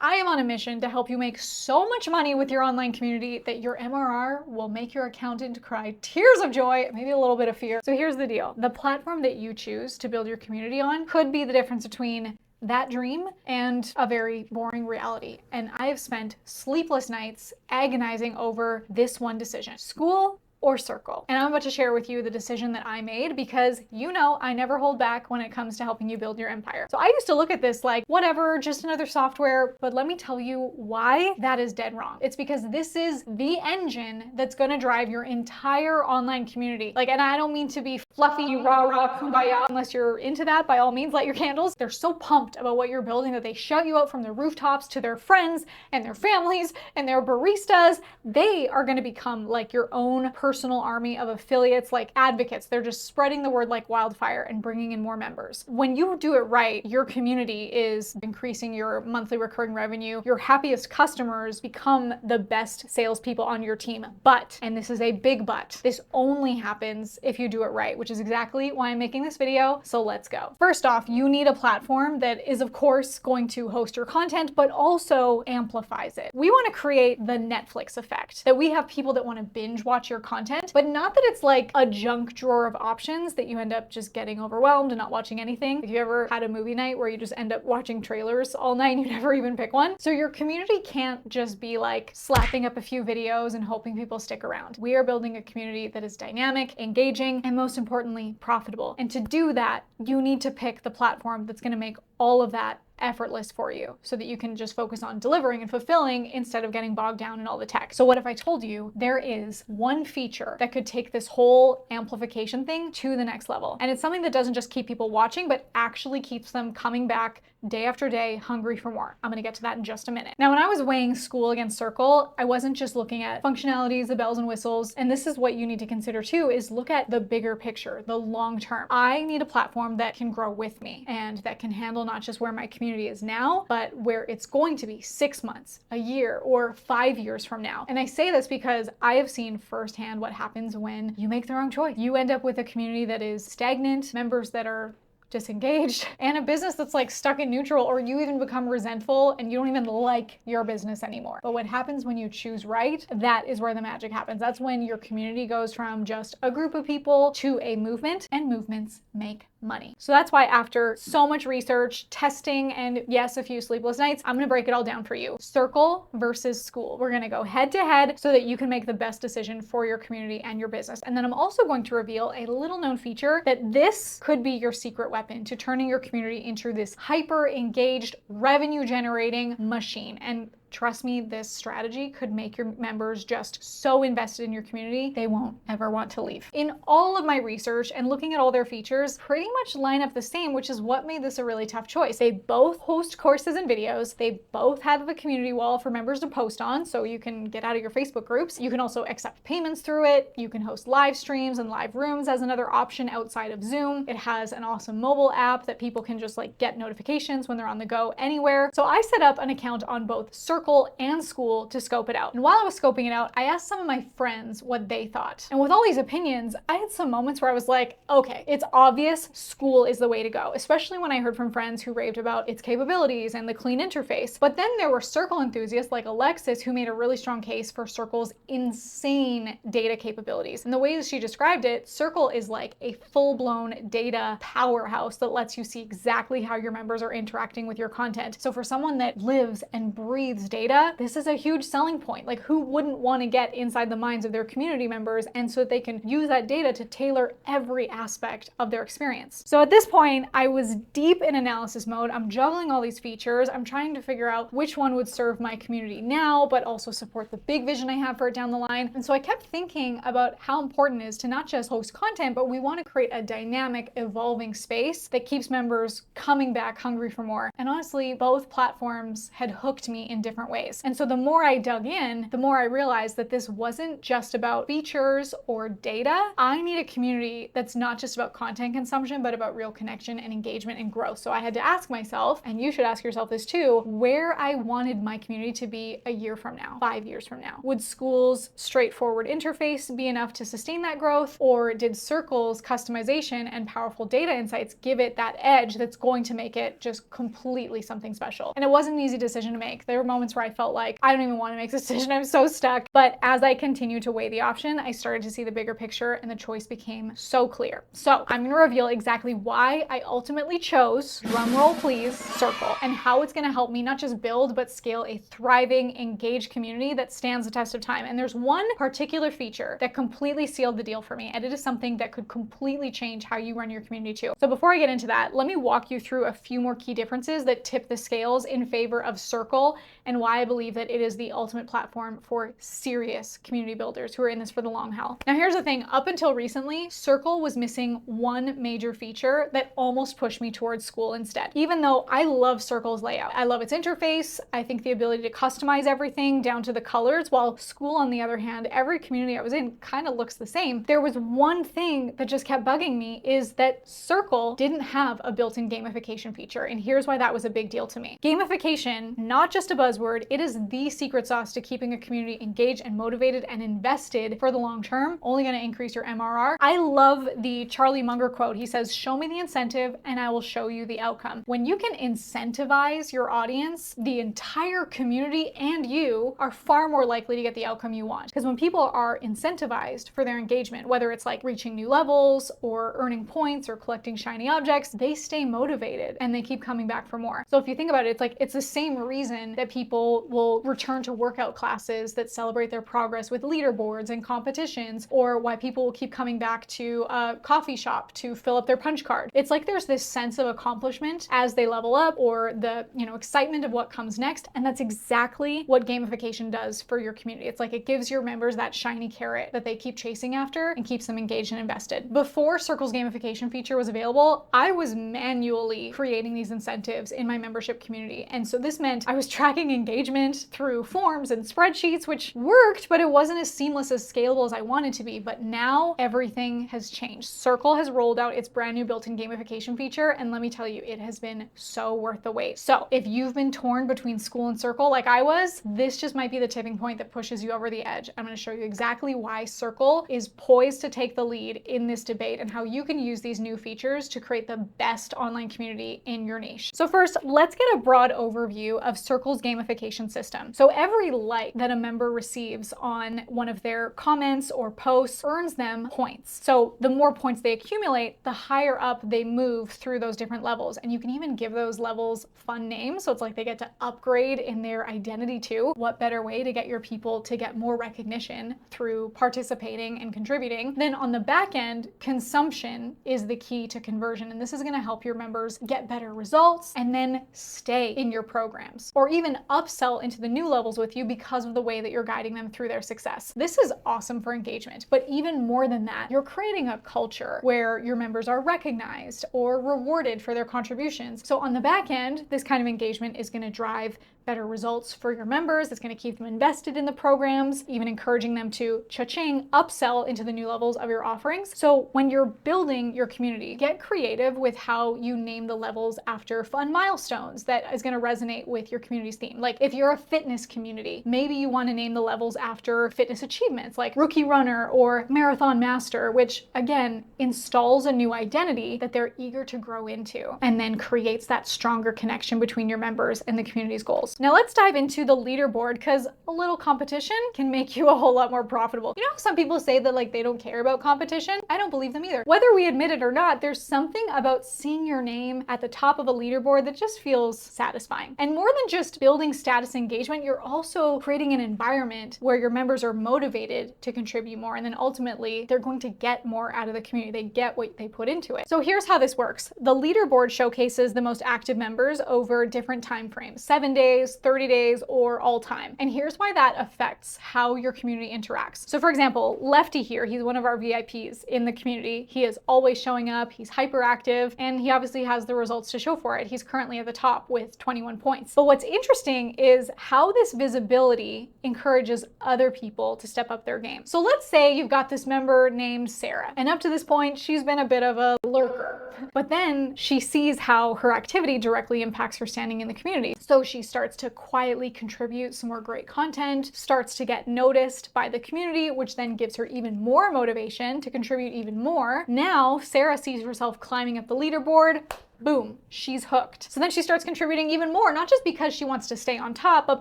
I am on a mission to help you make so much money with your online community that your MRR will make your accountant cry tears of joy, maybe a little bit of fear. So here's the deal. The platform that you choose to build your community on could be the difference between that dream and a very boring reality. And I have spent sleepless nights agonizing over this one decision: Skool or Circle. And I'm about to share with you the decision that I made because you know I never hold back when it comes to helping you build your empire. So I used to look at this like, whatever, just another software, but let me tell you why that is dead wrong. It's because this is the engine that's gonna drive your entire online community. Like, and I don't mean to be fluffy, rah, kumbaya. Unless you're into that, by all means, light your candles. They're so pumped about what you're building that they shout you out from the rooftops to their friends and their families and their baristas. They are gonna become like your own personal army of affiliates, like advocates. They're just spreading the word like wildfire and bringing in more members. When you do it right, your community is increasing your monthly recurring revenue. Your happiest customers become the best salespeople on your team. But, and this is a big but, this only happens if you do it right, which is exactly why I'm making this video. So let's go. First off, you need a platform that is, of course, going to host your content, but also amplifies it. We want to create the Netflix effect, that we have people that want to binge watch your content, but not that it's like a junk drawer of options that you end up just getting overwhelmed and not watching anything. If you ever had a movie night where you just end up watching trailers all night and you never even pick one. So your community can't just be like slapping up a few videos and hoping people stick around. We are building a community that is dynamic, engaging, and most importantly, profitable. And to do that, you need to pick the platform that's going to make all of that effortless for you so that you can just focus on delivering and fulfilling instead of getting bogged down in all the tech. So what if I told you there is one feature that could take this whole amplification thing to the next level? And it's something that doesn't just keep people watching, but actually keeps them coming back day after day, hungry for more. I'm gonna get to that in just a minute. Now, when I was weighing Skool against Circle, I wasn't just looking at functionalities, the bells and whistles, and this is what you need to consider too, is look at the bigger picture, the long term. I need a platform that can grow with me and that can handle not just where my community is now, but where it's going to be 6 months, a year, or 5 years from now. And I say this because I have seen firsthand what happens when you make the wrong choice. You end up with a community that is stagnant, members that are disengaged, and a business that's like stuck in neutral, or you even become resentful and you don't even like your business anymore. But what happens when you choose right, that is where the magic happens. That's when your community goes from just a group of people to a movement, and movements make money. So that's why after so much research, testing, and yes, a few sleepless nights, I'm gonna break it all down for you. Circle versus Skool. We're gonna go head to head so that you can make the best decision for your community and your business. And then I'm also going to reveal a little known feature that this could be your secret weapon to turning your community into this hyper engaged, revenue generating machine. And trust me, this strategy could make your members just so invested in your community, they won't ever want to leave. In all of my research and looking at all their features, pretty much line up the same, which is what made this a really tough choice. They both host courses and videos. They both have a community wall for members to post on, so you can get out of your Facebook groups. You can also accept payments through it. You can host live streams and live rooms as another option outside of Zoom. It has an awesome mobile app that people can just like get notifications when they're on the go anywhere. So I set up an account on both Circle and Skool to scope it out. And while I was scoping it out, I asked some of my friends what they thought. And with all these opinions, I had some moments where I was like, okay, it's obvious Skool is the way to go, especially when I heard from friends who raved about its capabilities and the clean interface. But then there were Circle enthusiasts like Alexis who made a really strong case for Circle's insane data capabilities. And the way that she described it, Circle is like a full-blown data powerhouse that lets you see exactly how your members are interacting with your content. So for someone that lives and breathes data, this is a huge selling point. Like, who wouldn't want to get inside the minds of their community members, and so that they can use that data to tailor every aspect of their experience. So at this point, I was deep in analysis mode. I'm juggling all these features. I'm trying to figure out which one would serve my community now, but also support the big vision I have for it down the line. And so I kept thinking about how important it is to not just host content, but we want to create a dynamic, evolving space that keeps members coming back hungry for more. And honestly, both platforms had hooked me in different different ways. And so the more I dug in, the more I realized that this wasn't just about features or data. I need a community that's not just about content consumption, but about real connection and engagement and growth. So I had to ask myself, and you should ask yourself this too, where I wanted my community to be a year from now, 5 years from now. Would Skool's straightforward interface be enough to sustain that growth? Or did Circle's customization and powerful data insights give it that edge that's going to make it just completely something special? And it wasn't an easy decision to make. There were moments where I felt like, I don't even want to make this decision, I'm so stuck. But as I continued to weigh the option, I started to see the bigger picture and the choice became so clear. So I'm going to reveal exactly why I ultimately chose, drumroll please, Circle, and how it's going to help me not just build, but scale a thriving, engaged community that stands the test of time. And there's one particular feature that completely sealed the deal for me, and it is something that could completely change how you run your community too. So before I get into that, let me walk you through a few more key differences that tip the scales in favor of Circle and why I believe that it is the ultimate platform for serious community builders who are in this for the long haul. Now here's the thing, up until recently, Circle was missing one major feature that almost pushed me towards Skool instead. Even though I love Circle's layout, I love its interface, I think the ability to customize everything down to the colors, while Skool on the other hand, every community I was in kind of looks the same. There was one thing that just kept bugging me, is that Circle didn't have a built-in gamification feature, and here's why that was a big deal to me. Gamification, not just a buzzword, it is the secret sauce to keeping a community engaged and motivated and invested for the long term, only going to increase your MRR. I love the Charlie Munger quote. He says, "Show me the incentive and I will show you the outcome." When you can incentivize your audience, the entire community and you are far more likely to get the outcome you want. Because when people are incentivized for their engagement, whether it's like reaching new levels or earning points or collecting shiny objects, they stay motivated and they keep coming back for more. So if you think about it, it's like, it's the same reason that people will return to workout classes that celebrate their progress with leaderboards and competitions, or why people will keep coming back to a coffee shop to fill up their punch card. It's like there's this sense of accomplishment as they level up, or the, excitement of what comes next. And that's exactly what gamification does for your community. It's like it gives your members that shiny carrot that they keep chasing after and keeps them engaged and invested. Before Circle's gamification feature was available, I was manually creating these incentives in my membership community. And so this meant I was tracking engagement through forms and spreadsheets, which worked, but it wasn't as seamless, as scalable as I wanted to be. But now everything has changed. Circle has rolled out its brand new built-in gamification feature, and let me tell you, it has been so worth the wait. So if you've been torn between Skool and Circle like I was, this just might be the tipping point that pushes you over the edge. I'm going to show you exactly why Circle is poised to take the lead in this debate and how you can use these new features to create the best online community in your niche. So first, let's get a broad overview of Circle's gamification system. So every like that a member receives on one of their comments or posts earns them points. So the more points they accumulate, the higher up they move through those different levels. And you can even give those levels fun names. So it's like they get to upgrade in their identity too. What better way to get your people to get more recognition through participating and contributing? Then on the back end, consumption is the key to conversion. And this is going to help your members get better results and then stay in your programs, or even upsell into the new levels with you because of the way that you're guiding them through their success. This is awesome for engagement, but even more than that, you're creating a culture where your members are recognized or rewarded for their contributions. So on the back end, this kind of engagement is going to drive better results for your members. It's going to keep them invested in the programs, even encouraging them to cha-ching, upsell into the new levels of your offerings. So when you're building your community, get creative with how you name the levels after fun milestones that is going to resonate with your community's theme. Like if you're a fitness community, maybe you want to name the levels after fitness achievements like Rookie Runner or Marathon Master, which again installs a new identity that they're eager to grow into and then creates that stronger connection between your members and the community's goals. Now let's dive into the leaderboard, because a little competition can make you a whole lot more profitable. You know, some people say that like they don't care about competition. I don't believe them either. Whether we admit it or not, there's something about seeing your name at the top of a leaderboard that just feels satisfying. And more than just building status engagement, you're also creating an environment where your members are motivated to contribute more, and then ultimately they're going to get more out of the community. They get what they put into it. So here's how this works. The leaderboard showcases the most active members over different time frames, 7 days, days, 30 days, or all time. And here's why that affects how your community interacts. So for example, Lefty here, he's one of our VIPs in the community. He is always showing up, he's hyperactive, and he obviously has the results to show for it. He's currently at the top with 21 points. But what's interesting is how this visibility encourages other people to step up their game. So let's say you've got this member named Sarah, and up to this point, she's been a bit of a lurker. But then she sees how her activity directly impacts her standing in the community. So she starts to quietly contribute some more great content, starts to get noticed by the community, which then gives her even more motivation to contribute even more. Now, Sarah sees herself climbing up the leaderboard. Boom, she's hooked. So then she starts contributing even more, not just because she wants to stay on top, but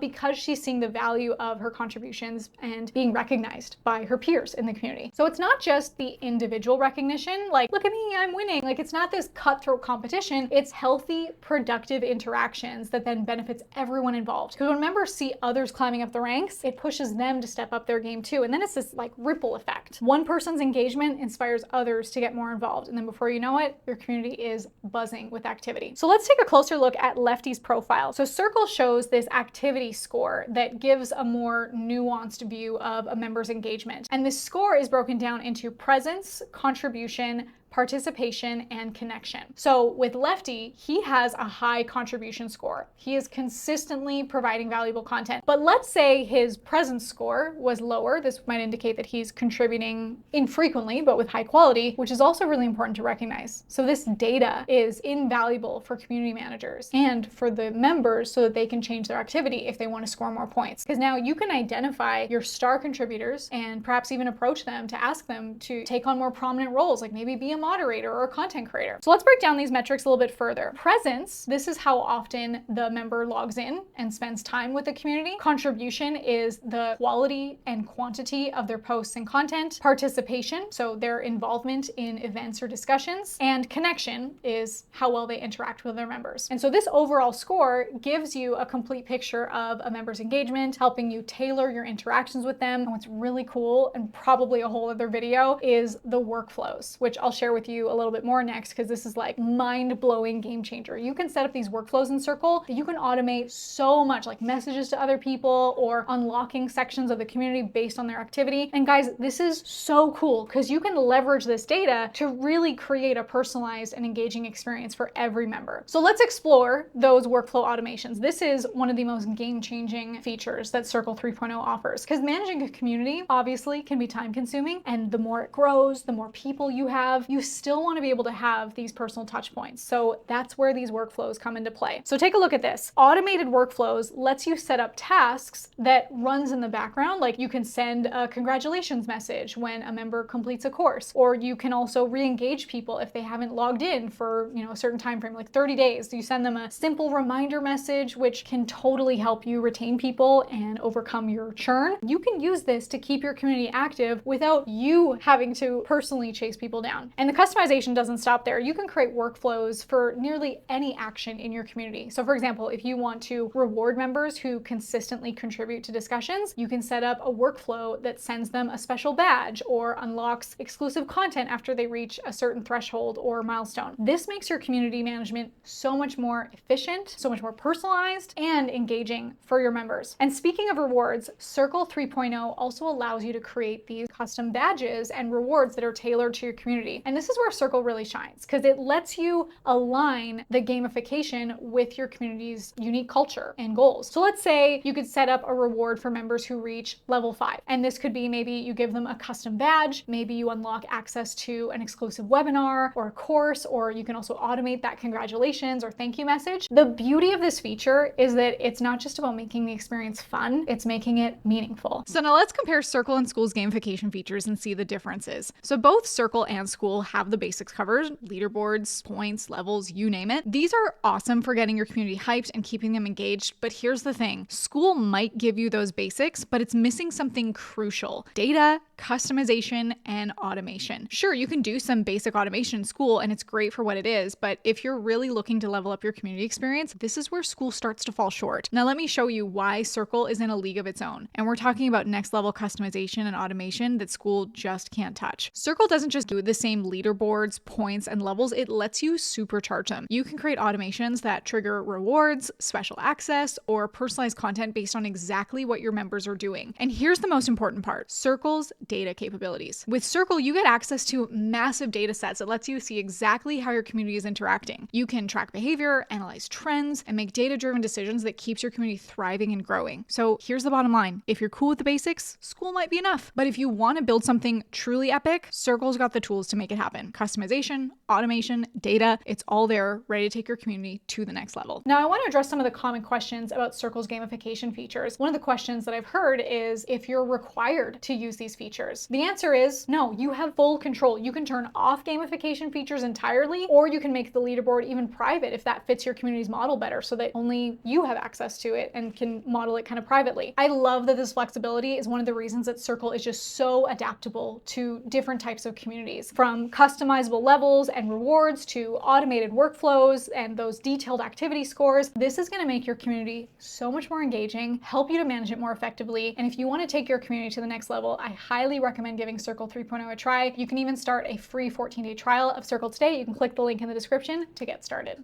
because she's seeing the value of her contributions and being recognized by her peers in the community. So it's not just the individual recognition, like, look at me, I'm winning. Like, it's not this cutthroat competition. It's healthy, productive interactions that then benefits everyone involved. Because when members see others climbing up the ranks, it pushes them to step up their game too. And then it's this like ripple effect. One person's engagement inspires others to get more involved. And then before you know it, your community is buzzing with activity. So let's take a closer look at Lefty's profile. So Circle shows this activity score that gives a more nuanced view of a member's engagement. And this score is broken down into presence, contribution, participation, and connection. So with Lefty, he has a high contribution score. He is consistently providing valuable content. But let's say his presence score was lower. This might indicate that he's contributing infrequently, but with high quality, which is also really important to recognize. So this data is invaluable for community managers and for the members so that they can change their activity if they want to score more points. Because now you can identify your star contributors and perhaps even approach them to ask them to take on more prominent roles, like maybe be a moderator or a content creator. So let's break down these metrics a little bit further. Presence, this is how often the member logs in and spends time with the community. Contribution is the quality and quantity of their posts and content. Participation, so their involvement in events or discussions. And connection is how well they interact with their members. And so this overall score gives you a complete picture of a member's engagement, helping you tailor your interactions with them. And what's really cool, and probably a whole other video, is the workflows, which I'll share with you a little bit more next, because this is like mind-blowing game changer. You can set up these workflows in Circle that you can automate so much, like messages to other people or unlocking sections of the community based on their activity. And guys, this is so cool because you can leverage this data to really create a personalized and engaging experience for every member. So let's explore those workflow automations. This is one of the most game-changing features that Circle 3.0 offers, because managing a community obviously can be time-consuming, and the more it grows, the more people you have, you still want to be able to have these personal touch points. So that's where these workflows come into play. So take a look at this. Automated workflows lets you set up tasks that runs in the background. Like you can send a congratulations message when a member completes a course, or you can also re-engage people if they haven't logged in for, a certain time frame, like 30 days. You send them a simple reminder message, which can totally help you retain people and overcome your churn. You can use this to keep your community active without you having to personally chase people down. And the customization doesn't stop there. You can create workflows for nearly any action in your community. So for example, if you want to reward members who consistently contribute to discussions, you can set up a workflow that sends them a special badge or unlocks exclusive content after they reach a certain threshold or milestone. This makes your community management so much more efficient, so much more personalized, and engaging for your members. And speaking of rewards, Circle 3.0 also allows you to create these custom badges and rewards that are tailored to your community. And this is where Circle really shines, because it lets you align the gamification with your community's unique culture and goals. So let's say you could set up a reward for members who reach level 5. And this could be maybe you give them a custom badge, maybe you unlock access to an exclusive webinar or a course, or you can also automate that congratulations or thank you message. The beauty of this feature is that it's not just about making the experience fun, it's making it meaningful. So now let's compare Circle and Skool's gamification features and see the differences. So both Circle and Skool have the basics covered: leaderboards, points, levels, you name it. These are awesome for getting your community hyped and keeping them engaged, but here's the thing. Skool might give you those basics, but it's missing something crucial: data customization and automation. Sure, you can do some basic automation in Skool and it's great for what it is, but if you're really looking to level up your community experience, this is where Skool starts to fall short. Now let me show you why Circle is in a league of its own. And we're talking about next level customization and automation that Skool just can't touch. Circle doesn't just do the same leaderboards, points, and levels, it lets you supercharge them. You can create automations that trigger rewards, special access, or personalized content based on exactly what your members are doing. And here's the most important part, Circle's data capabilities. With Circle, you get access to massive data sets that lets you see exactly how your community is interacting. You can track behavior, analyze trends, and make data-driven decisions that keeps your community thriving and growing. So here's the bottom line. If you're cool with the basics, Skool might be enough. But if you want to build something truly epic, Circle's got the tools to make it happen. Customization, automation, data, it's all there, ready to take your community to the next level. Now I want to address some of the common questions about Circle's gamification features. One of the questions that I've heard is if you're required to use these features. The answer is no, you have full control. You can turn off gamification features entirely, or you can make the leaderboard even private if that fits your community's model better so that only you have access to it and can model it kind of privately. I love that this flexibility is one of the reasons that Circle is just so adaptable to different types of communities, from customizable levels and rewards to automated workflows and those detailed activity scores. This is going to make your community so much more engaging, help you to manage it more effectively. And if you want to take your community to the next level, I highly recommend giving Circle 3.0 a try. You can even start a free 14-day trial of Circle today. You can click the link in the description to get started.